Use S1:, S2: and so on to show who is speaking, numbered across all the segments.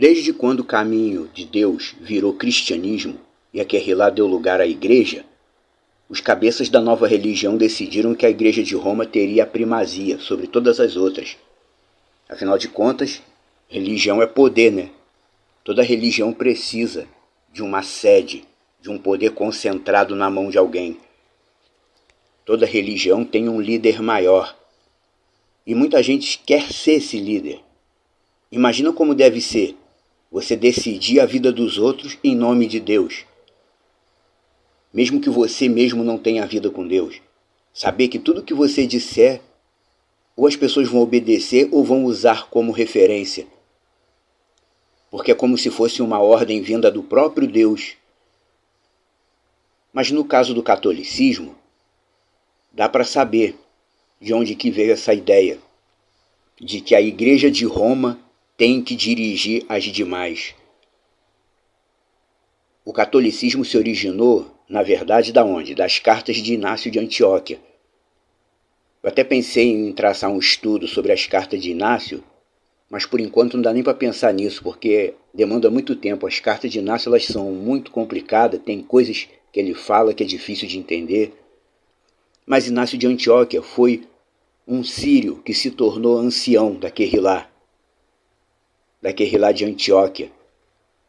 S1: Desde quando o caminho de Deus virou cristianismo e aquele lá deu lugar à igreja, os cabeças da nova religião decidiram que a Igreja de Roma teria a primazia sobre todas as outras. Afinal de contas, religião é poder, né? Toda religião precisa de uma sede, de um poder concentrado na mão de alguém. Toda religião tem um líder maior. E muita gente quer ser esse líder. Imagina como deve ser você decidir a vida dos outros em nome de Deus. Mesmo que você mesmo não tenha vida com Deus. Saber que tudo que você disser, ou as pessoas vão obedecer ou vão usar como referência. Porque é como se fosse uma ordem vinda do próprio Deus. Mas no caso do catolicismo, dá para saber de onde que veio essa ideia de que a Igreja de Roma tem que dirigir as demais. O catolicismo se originou, na verdade, da onde? Das cartas de Inácio de Antioquia. Eu até pensei em traçar um estudo sobre as cartas de Inácio, mas por enquanto não dá nem para pensar nisso, porque demanda muito tempo. As cartas de Inácio elas são muito complicadas, tem coisas que ele fala que é difícil de entender. Mas Inácio de Antioquia foi um sírio que se tornou ancião daquele lá de Antioquia.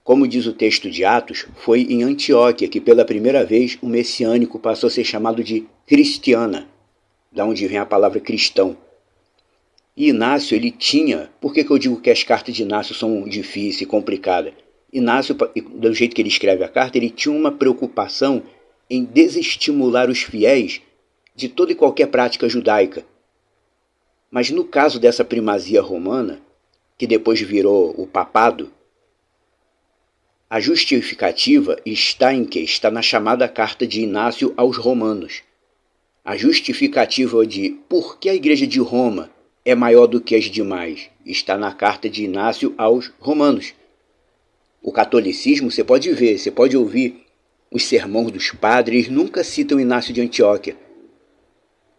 S1: Como diz o texto de Atos, foi em Antioquia que pela primeira vez o messiânico passou a ser chamado de cristiana, da onde vem a palavra cristão. E Inácio, ele tinha... Por que eu digo que as cartas de Inácio são difíceis e complicadas? Inácio, do jeito que ele escreve a carta, ele tinha uma preocupação em desestimular os fiéis de toda e qualquer prática judaica. Mas no caso dessa primazia romana, que depois virou o papado, a justificativa está em quê? Está na chamada carta de Inácio aos romanos. A justificativa de por que a Igreja de Roma é maior do que as demais está na carta de Inácio aos romanos. O catolicismo, você pode ver, você pode ouvir os sermões dos padres, nunca citam Inácio de Antioquia.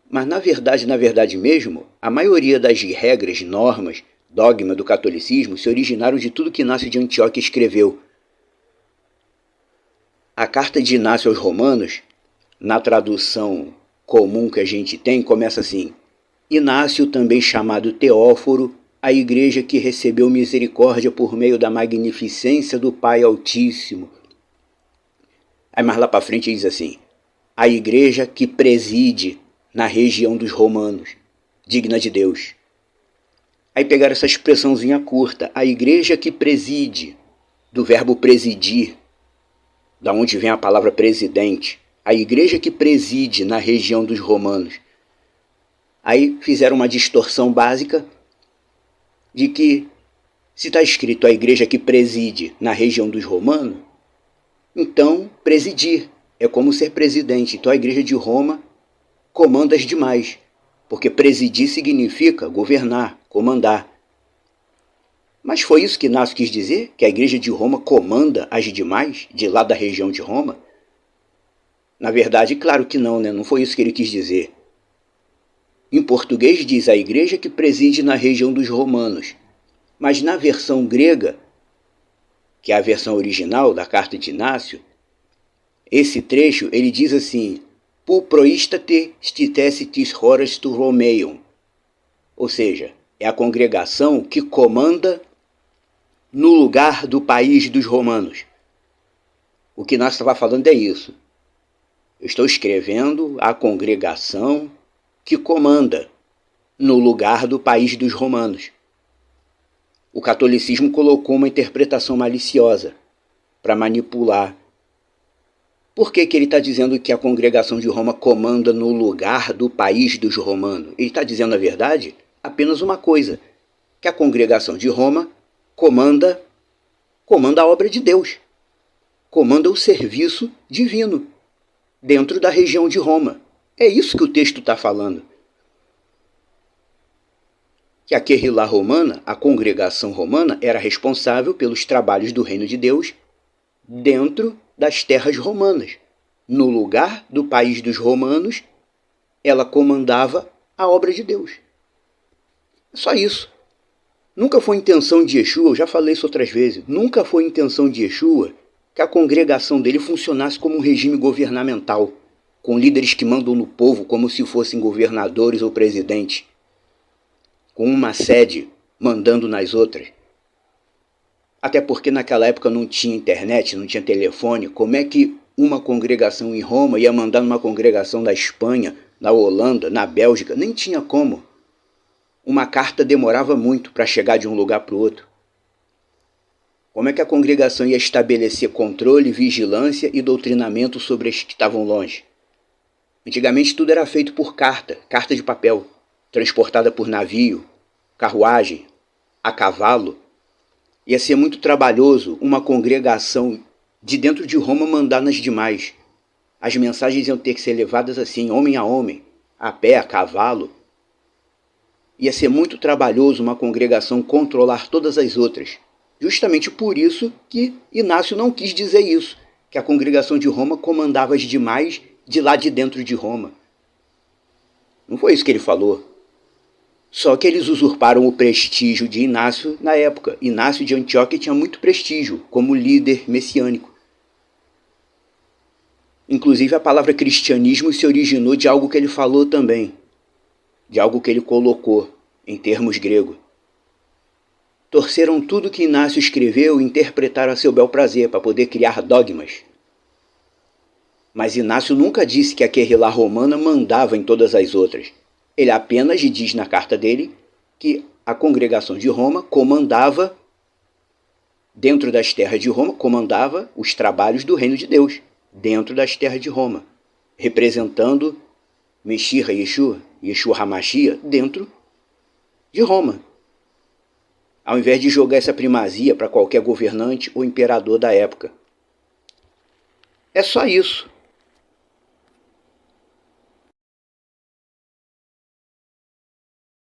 S1: Mas na verdade mesmo, a maioria das regras, normas, dogma do catolicismo se originaram de tudo que Inácio de Antioquia escreveu. A carta de Inácio aos romanos, na tradução comum que a gente tem, começa assim: Inácio, também chamado Teóforo, a igreja que recebeu misericórdia por meio da magnificência do Pai Altíssimo. Aí mais lá para frente diz assim: a igreja que preside na região dos romanos, digna de Deus. Aí pegaram essa expressãozinha curta, a igreja que preside, do verbo presidir, da onde vem a palavra presidente, a igreja que preside na região dos romanos. Aí fizeram uma distorção básica de que, se está escrito a igreja que preside na região dos romanos, então presidir é como ser presidente. Então a igreja de Roma comanda as demais, porque presidir significa governar, comandar. Mas foi isso que Inácio quis dizer? Que a igreja de Roma comanda as demais, de lá da região de Roma? Na verdade, claro que não, né? Não foi isso que ele quis dizer. Em português diz a igreja que preside na região dos romanos. Mas na versão grega, que é a versão original da carta de Inácio, esse trecho ele diz assim: Pu proistate stitesitis horas tu Romeium. Ou seja, é a congregação que comanda no lugar do país dos romanos. O que nós estava falando é isso. Eu estou escrevendo a congregação que comanda no lugar do país dos romanos. O catolicismo colocou uma interpretação maliciosa para manipular. Por que ele está dizendo que a congregação de Roma comanda no lugar do país dos romanos? Ele está dizendo, na verdade, apenas uma coisa, que a congregação de Roma comanda a obra de Deus, comanda o serviço divino dentro da região de Roma. É isso que o texto está falando. Que a Querrilá romana, a congregação romana, era responsável pelos trabalhos do reino de Deus dentro das terras romanas. No lugar do país dos romanos, ela comandava a obra de Deus. É só isso. Nunca foi intenção de Yeshua, eu já falei isso outras vezes, nunca foi intenção de Yeshua que a congregação dele funcionasse como um regime governamental, com líderes que mandam no povo como se fossem governadores ou presidentes, com uma sede mandando nas outras. Até porque naquela época não tinha internet, não tinha telefone. Como é que uma congregação em Roma ia mandar numa congregação da Espanha, na Holanda, na Bélgica? Nem tinha como. Uma carta demorava muito para chegar de um lugar para o outro. Como é que a congregação ia estabelecer controle, vigilância e doutrinamento sobre os que estavam longe? Antigamente tudo era feito por carta de papel, transportada por navio, carruagem, a cavalo. Ia ser muito trabalhoso uma congregação de dentro de Roma mandar nas demais. As mensagens iam ter que ser levadas assim, homem a homem, a pé, a cavalo. Ia ser muito trabalhoso uma congregação controlar todas as outras. Justamente por isso que Inácio não quis dizer isso, que a congregação de Roma comandava as demais de lá de dentro de Roma. Não foi isso que ele falou. Só que eles usurparam o prestígio de Inácio na época. Inácio de Antioquia tinha muito prestígio como líder messiânico. Inclusive a palavra cristianismo se originou de algo que ele falou também, de algo que ele colocou em termos grego. Torceram tudo que Inácio escreveu e interpretaram a seu bel prazer para poder criar dogmas. Mas Inácio nunca disse que a guerrilha romana mandava em todas as outras. Ele apenas diz na carta dele que a congregação de Roma comandava, dentro das terras de Roma, comandava os trabalhos do reino de Deus, dentro das terras de Roma, representando Meshira Yeshua HaMashiach, dentro de Roma. Ao invés de jogar essa primazia para qualquer governante ou imperador da época. É só isso.